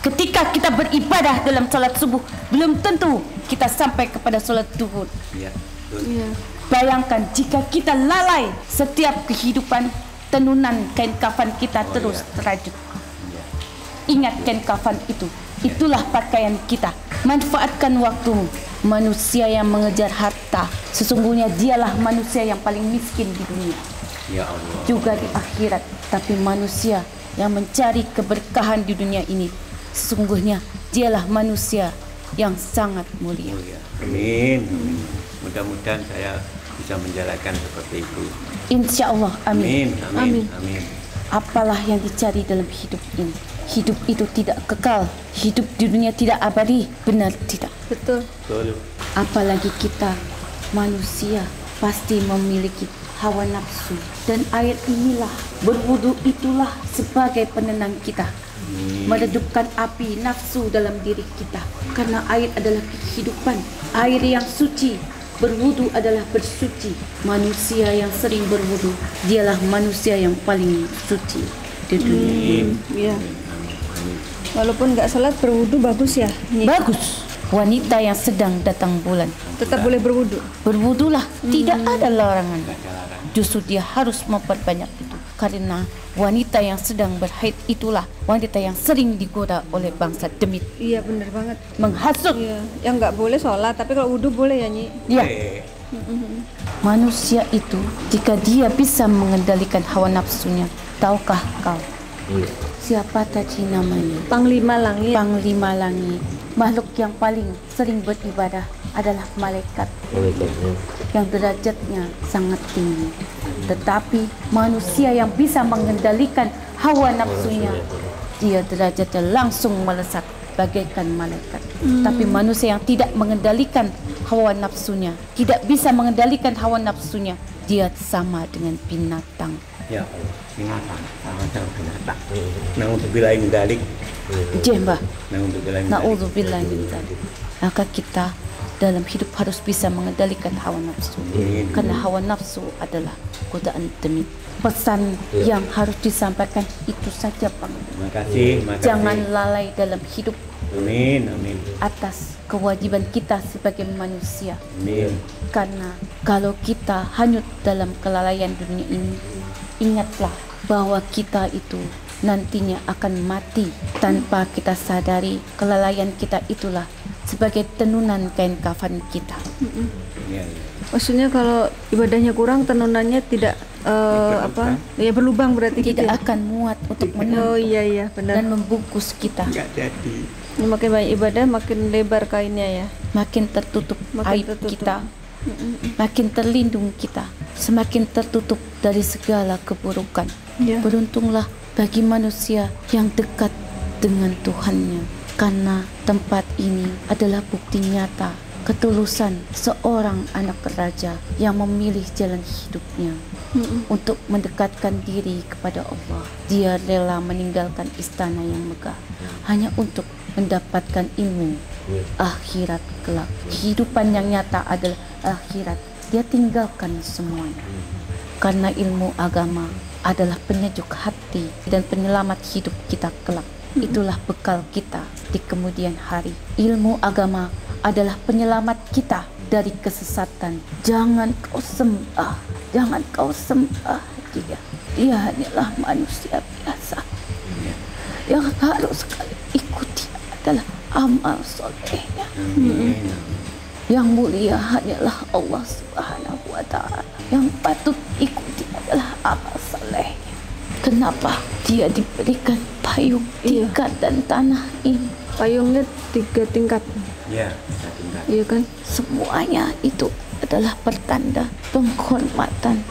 ketika kita beribadah dalam sholat subuh, belum tentu kita sampai kepada sholat duhur. Bayangkan jika kita lalai setiap kehidupan, tenunan kain kafan kita terus terajut. Ingat kain kafan itu, itulah pakaian kita. Manfaatkan waktumu. Manusia yang mengejar harta, sesungguhnya dialah manusia yang paling miskin di dunia, ya Allah, juga di akhirat. Tapi manusia yang mencari keberkahan di dunia ini, sesungguhnya dialah manusia yang sangat mulia. Amin. Mudah-mudahan saya bisa menjalankan seperti itu. Insya Allah, amin. Amin. Amin. Apalah yang dicari dalam hidup ini? Hidup itu tidak kekal, hidup di dunia tidak abadi, benar tidak? Betul. Apalagi kita manusia pasti memiliki hawa nafsu, dan air inilah, berwudu itulah sebagai penenang kita, meredupkan api nafsu dalam diri kita. Karena air adalah kehidupan, air yang suci. Berwudu adalah bersuci. Manusia yang sering berwudu, dialah manusia yang paling suci di dunia. Iya. Walaupun nggak sholat, berwudu bagus ya? Bagus. Wanita yang sedang datang bulan tetap boleh berwudu. Berwudulah, tidak ada larangan. Justru dia harus memperbanyak itu. Karena wanita yang sedang berhaid itulah wanita yang sering digoda oleh bangsa demit. Iya, benar banget. Menghasut. Iya. Yang nggak boleh sholat, tapi kalau wudu boleh ya, Nyi? Iya. Manusia itu jika dia bisa mengendalikan hawa nafsunya, tahukah kau siapa tadi namanya? Panglima langit. Panglima langit. Makhluk yang paling sering beribadah adalah malaikat yang derajatnya sangat tinggi. Tetapi manusia yang bisa mengendalikan hawa nafsunya, dia derajatnya langsung melesat bagaikan malaikat. Tapi manusia yang tidak mengendalikan hawa nafsunya, tidak bisa mengendalikan hawa nafsunya, dia sama dengan binatang. Ya Allah, binatang, sama binatang. Na'udzubillah min dzalik. Jembah. Na'udzubillah min dzalik. Maka kita dalam hidup harus bisa mengendalikan hawa nafsu. Karena hawa nafsu adalah godaan demit. Pesan yang harus disampaikan itu saja, Bang. Terima kasih. Jangan lalai dalam hidup. Amin. Amin. Atas kewajiban kita sebagai manusia. Amin. Karena kalau kita hanyut dalam kelalaian dunia ini, ingatlah bahwa kita itu nantinya akan mati tanpa kita sadari. Kelalaian kita itulah sebagai tenunan kain kafan kita. Maksudnya kalau ibadahnya kurang, tenunannya tidak berlubang berarti tidak gitu ya? akan muat untuk menutup benar. dan membungkus kita. Enggak jadi. Makin banyak ibadah, makin lebar kainnya ya. Makin tertutup aib kita, makin terlindung kita, semakin tertutup dari segala keburukan. Beruntunglah bagi manusia yang dekat dengan Tuhannya, karena tempat ini adalah bukti nyata ketulusan seorang anak raja yang memilih jalan hidupnya untuk mendekatkan diri kepada Allah. Dia rela meninggalkan istana yang megah hanya untuk mendapatkan ilmu akhirat kelak. Kehidupan yang nyata adalah akhirat. Dia tinggalkan semuanya karena ilmu agama adalah penyejuk hati dan penyelamat hidup kita kelak. Itulah bekal kita di kemudian hari. Ilmu agama adalah penyelamat kita dari kesesatan. Jangan kau sembah dia. Dia hanyalah manusia biasa. Yang harus kalian ikuti adalah amal solehnya. Yang mulia hanyalah Allah Subhanahu wa Ta'ala. Yang patut ikuti adalah amal solehnya. Kenapa dia diberikan payung 3 dan tanah ini? Payungnya 3 tingkat. Iya kan? Semuanya itu adalah pertanda penghormatan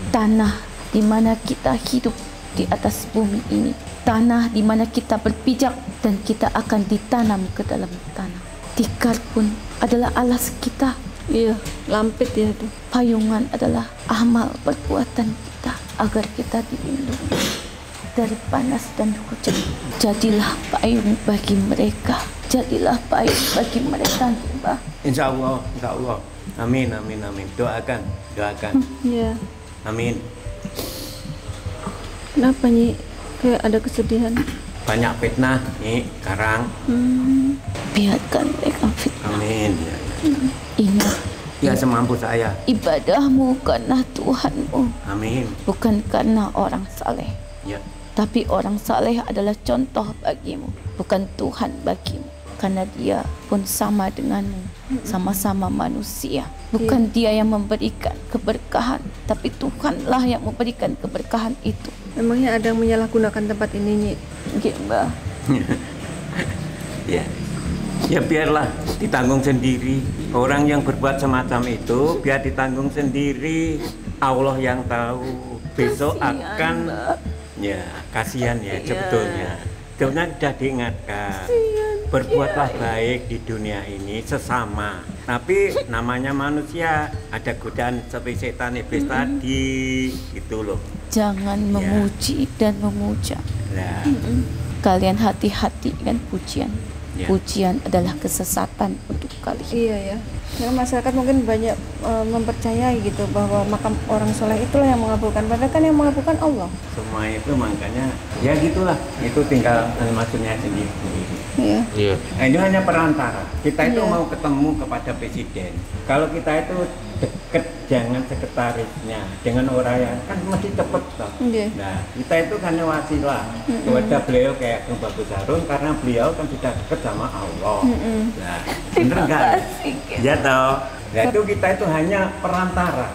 tanah di mana kita hidup di atas bumi ini. tanah di mana kita berpijak dan kita akan ditanam ke dalam tanah. Tikar pun adalah alas kita. Iya, lampit ya itu. Payungan adalah amal perbuatan kita agar kita dilindungi dari panas dan hujan. Jadilah payung bagi mereka. Jadilah payung bagi mereka, Mbah. Insya Allah, insya Allah. Amin, amin, amin. Doakan, doakan. Iya. Amin. Kenapa Nyi? Kayak ada kesedihan. Banyak fitnah nih sekarang. Biarkan mereka fitnah. Amin. Ya, ya. Ingat, Ya semampu saya. ibadahmu karena Tuhanmu, Amin. bukan karena orang saleh. Ya. Tapi orang saleh adalah contoh bagimu, bukan Tuhan bagimu. Karena dia pun sama denganmu, sama-sama manusia. Bukan dia yang memberikan keberkahan, tapi Tuhanlah yang memberikan keberkahan itu. Memangnya ada yang menyalahgunakan tempat ini Nyi? Nggih, Mbah. Ya. Ya biarlah ditanggung sendiri. Orang yang berbuat semacam itu biar ditanggung sendiri. Allah yang tahu. Besok Kasihan, akan Mbak. ya kasihan ya sebetulnya. Sebetulnya sudah diingatkan. Berbuatlah baik di dunia ini sesama. Tapi namanya manusia ada godaan seperti setan iblis tadi gitu loh. Jangan memuji dan memuja. Nah, Kalian hati-hati dengan pujian. Ya. Pujian adalah kesesatan untuk kalian. Iya ya. Ya, masyarakat mungkin banyak mempercayai gitu bahwa makam orang soleh itulah yang mengabulkan. Padahal kan yang mengabulkan Allah. semua itu makanya ya gitulah. Itu tinggal maksudnya sendiri. Iya. Iya. Nah, itu hanya perantara. Kita itu Iya. mau ketemu kepada presiden. Kalau kita itu deket jangan sekretarisnya dengan orang yang kan mesti cepet toh. Iya. Nah, kita itu hanya wasilah kepada beliau kayak Kang Bagus Harun karena beliau kan sudah dekat sama Allah. Nah, bener enggak? Ya toh. Nah, itu kita itu hanya perantara.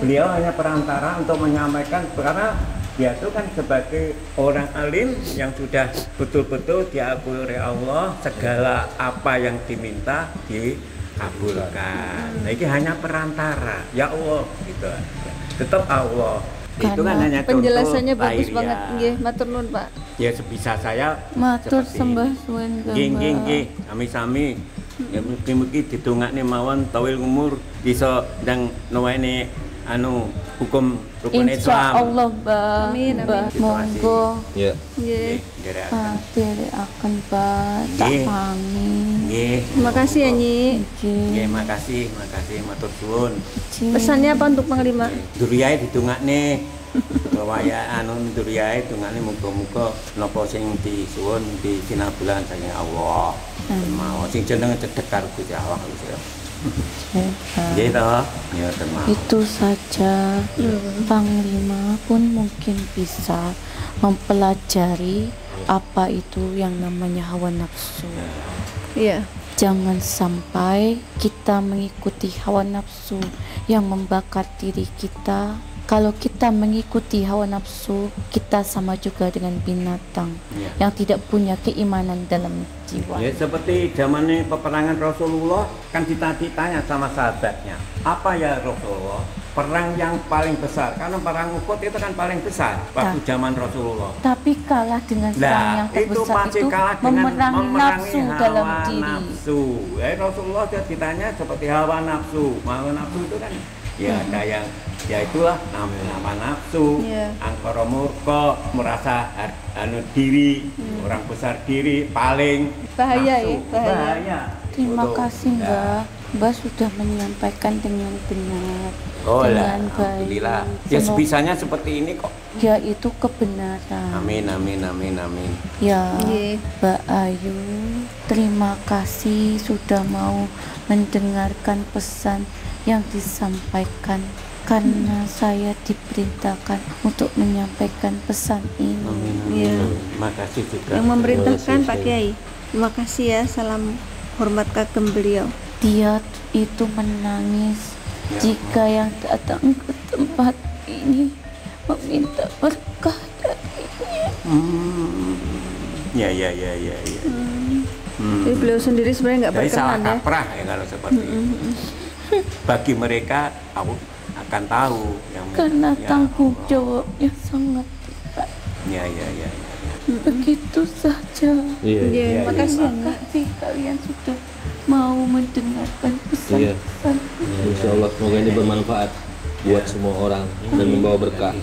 Beliau hanya perantara untuk menyampaikan karena dia itu kan sebagai orang alim yang sudah betul-betul diakui oleh Allah, segala apa yang diminta dikabulkan. Nah, ini hanya perantara, ya Allah gitu. Tetap Allah. Itu kan Karena hanya Penjelasannya contoh bagus lahiriah. banget. Nggih, matur nuwun, Pak. Ya sebisa saya Matur seperti sembah ini. suwun Nggih, nggih, nggih. Sami-sami. Ya mugi-mugi didongakne mawon tawil umur bisa ndang nuweni anu hukum rukun Insya Islam. Allah, Mbah. Amin, amin. Mbah, monggo Iya. Nggih. patiri akan Mbah tak Nggih. pami. Nggih. Terima kasih ya Nyi. Nggih, makasih matur suwun. Pesannya apa untuk Panglima? Duriyae didongakne. Bahwa ya anu duriyae dongakne muga-muga napa sing disuwun di sinabulan saking Allah. Mau sing jeneng cedhek karo Gusti Allah Gusti. Nggih toh? Ya terima. Itu saja. Panglima pun mungkin bisa mempelajari apa itu yang namanya hawa nafsu. Iya. Jangan sampai kita mengikuti hawa nafsu yang membakar diri kita. Kalau kita mengikuti hawa nafsu, kita sama juga dengan binatang Ya. yang tidak punya keimanan dalam jiwa. Ya seperti zamannya peperangan Rasulullah kan ditanya sama sahabatnya, apa ya Rasulullah perang yang paling besar? Karena perang Uhud itu kan paling besar waktu zaman Rasulullah. Tapi kalah dengan perang yang Nah, itu terbesar masih itu kalah dengan memerangi nafsu hawa dalam diri. nafsu. Rasulullah dia ditanya seperti hawa nafsu. Hawa nafsu itu kan ya ada yang ya itulah nama nafsu, Iya. angkara murka, merasa anu diri, orang besar diri paling Bahaya nafsu. ya, bahaya. Terima Betul. kasih Mbak. Mbak sudah menyampaikan dengan benar, Oh lah, dengan baik. alhamdulillah. Ya Semoga- sebisanya seperti ini kok. yaitu kebenaran. Amin, amin, amin, amin. Ya, Nggih. Mbak Ayu, terima kasih sudah mau mendengarkan pesan yang disampaikan karena saya diperintahkan untuk menyampaikan pesan ini. Amin, amin. Iya. Terima kasih juga. Yang memerintahkan Pak Kiai. Terima kasih ya, salam hormat kagem beliau. Dia itu menangis Ya jika yang datang ke tempat ini meminta berkah darinya. Ya, ya, ya, ya, ya. Jadi beliau sendiri sebenarnya nggak Jadi salah berkenan ya. kaprah ya kalau seperti itu. Bagi mereka aku akan tahu yang Karena ya tanggung Allah. jawabnya sangat berat. Ya, ya, ya, ya, ya. Begitu saja. Terima kasih. Terima kasih kalian sudah mau mendengarkan pesan-pesan. Insya Allah semoga ini bermanfaat buat semua orang dan membawa berkah.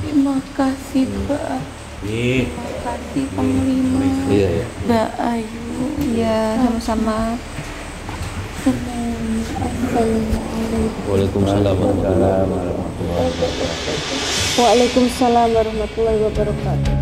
Terima kasih Pak. Terima kasih Panglima. Iya. Mbak Ayu. Ya, sama-sama. Waalaikumsalam warahmatullahi wabarakatuh. Waalaikumsalam warahmatullahi wabarakatuh.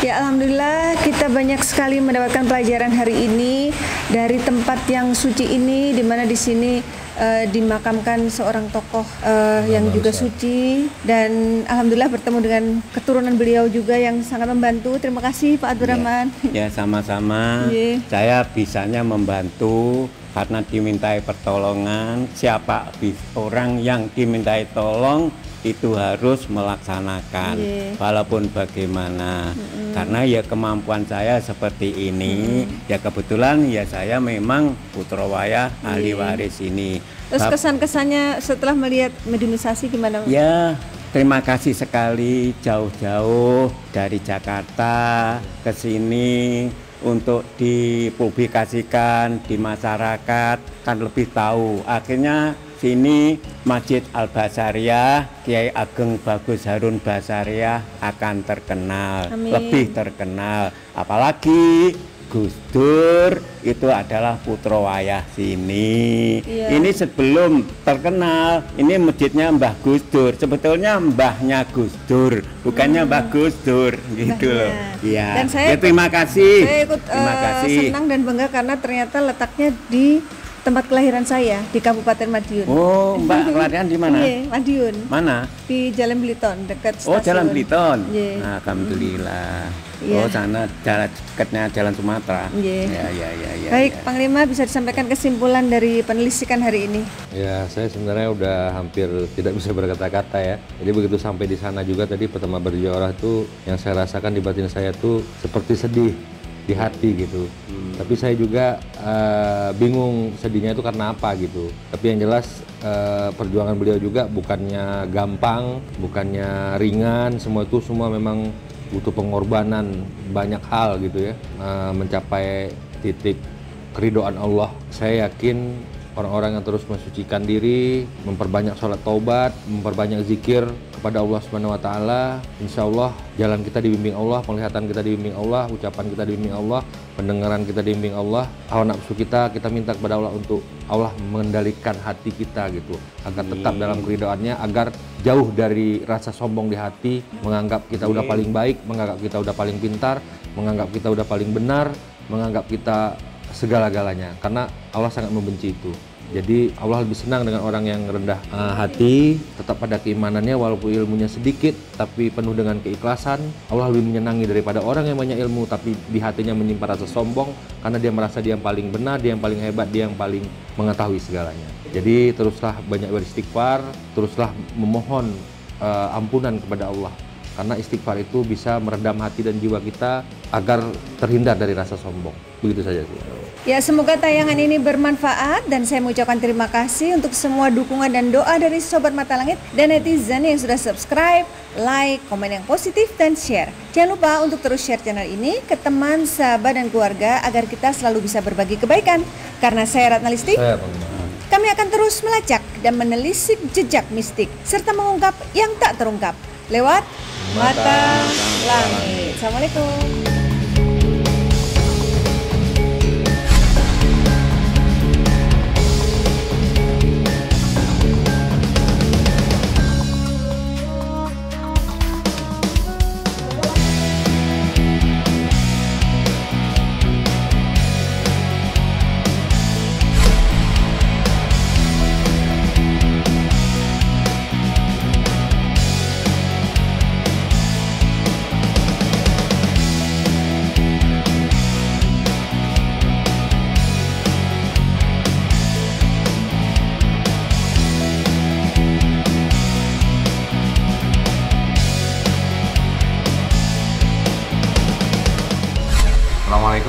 Ya, alhamdulillah kita banyak sekali mendapatkan pelajaran hari ini dari tempat yang suci ini, di mana di sini dimakamkan seorang tokoh yang juga suci, dan alhamdulillah bertemu dengan keturunan beliau juga yang sangat membantu. Terima kasih Pak Abdurrahman. Ya, sama-sama. Saya bisanya membantu karena dimintai pertolongan. Siapa orang yang dimintai tolong itu harus melaksanakan walaupun bagaimana, karena ya kemampuan saya seperti ini, ya kebetulan ya saya memang putra wayah ahli waris ini. Terus kesan-kesannya setelah melihat mediumisasi gimana? Ya, terima kasih sekali jauh-jauh dari Jakarta ke sini untuk dipublikasikan di masyarakat, kan lebih tahu. Akhirnya sini Masjid Al-Basariyah Kiai Ageng Bagus Harun Basariyah akan terkenal. Amin. Lebih terkenal, apalagi Gus Dur itu adalah putra wayah sini. Ini sebelum terkenal, ini masjidnya Mbah Gus Dur, sebetulnya mbahnya Gus Dur, bukannya Mbah Gus Dur gitu loh. Iya. Dan saya terima kasih. Saya ikut senang dan bangga karena ternyata letaknya di tempat kelahiran saya di Kabupaten Madiun. Oh, Mbak kelahiran di mana? Iya, Madiun. Mana? Di Jalan Beliton, dekat stasiun. Oh, Jalan Beliton. Yeah. Alhamdulillah. Yeah. Oh, sana jalan dekatnya Jalan Sumatera. Yeah. Ya. Baik, Panglima, bisa disampaikan kesimpulan dari penelusuran hari ini? Ya, saya sebenarnya udah hampir tidak bisa berkata-kata ya. Jadi begitu sampai di sana juga tadi pertama berziarah itu yang saya rasakan di batin saya tuh seperti sedih di hati gitu. Tapi saya juga bingung sedihnya itu karena apa gitu. Tapi yang jelas perjuangan beliau juga bukannya gampang, bukannya ringan, semua itu semua memang butuh pengorbanan banyak hal gitu ya, mencapai titik keridhaan Allah. Saya yakin orang-orang yang terus mensucikan diri, memperbanyak sholat taubat, memperbanyak zikir kepada Allah Subhanahu wa Ta'ala, insya Allah jalan kita dibimbing Allah, penglihatan kita dibimbing Allah, ucapan kita dibimbing Allah, pendengaran kita dibimbing Allah, hawa nafsu kita minta kepada Allah untuk Allah mengendalikan hati kita gitu, agar tetap dalam keridhaannya, agar jauh dari rasa sombong di hati, menganggap kita udah paling baik, menganggap kita udah paling pintar, menganggap kita udah paling benar, menganggap kita segala-galanya, karena Allah sangat membenci itu. Jadi Allah lebih senang dengan orang yang rendah hati, tetap pada keimanannya walaupun ilmunya sedikit, tapi penuh dengan keikhlasan. Allah lebih menyenangi daripada orang yang banyak ilmu, tapi di hatinya menyimpan rasa sombong, karena dia merasa dia yang paling benar, dia yang paling hebat, dia yang paling mengetahui segalanya. Jadi teruslah banyak beristighfar, teruslah memohon ampunan kepada Allah. Karena istighfar itu bisa meredam hati dan jiwa kita agar terhindar dari rasa sombong. Begitu saja sih. Ya, semoga tayangan ini bermanfaat dan saya mengucapkan terima kasih untuk semua dukungan dan doa dari Sobat Mata Langit dan netizen yang sudah subscribe, like, komen yang positif, dan share. Jangan lupa untuk terus share channel ini ke teman, sahabat, dan keluarga agar kita selalu bisa berbagi kebaikan. Karena saya Ratna Listi, kami akan terus melacak dan menelisik jejak mistik serta mengungkap yang tak terungkap lewat Mata Langit. Assalamualaikum.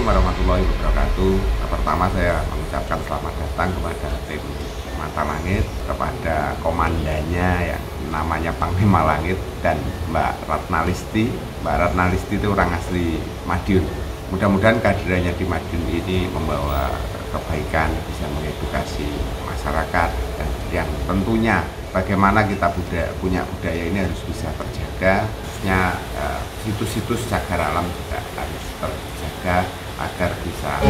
Assalamualaikum warahmatullahi wabarakatuh. Pertama saya mengucapkan selamat datang kepada tim Mata Langit, kepada komandannya yang namanya Panglima Langit dan Mbak Ratna Listi. Mbak Ratna Listi itu orang asli Madiun. Mudah-mudahan kehadirannya di Madiun ini membawa kebaikan, bisa mengedukasi masyarakat, dan yang tentunya bagaimana kita punya budaya ini harus bisa terjaga. Khususnya situs-situs cagar alam juga harus terjaga agar bisa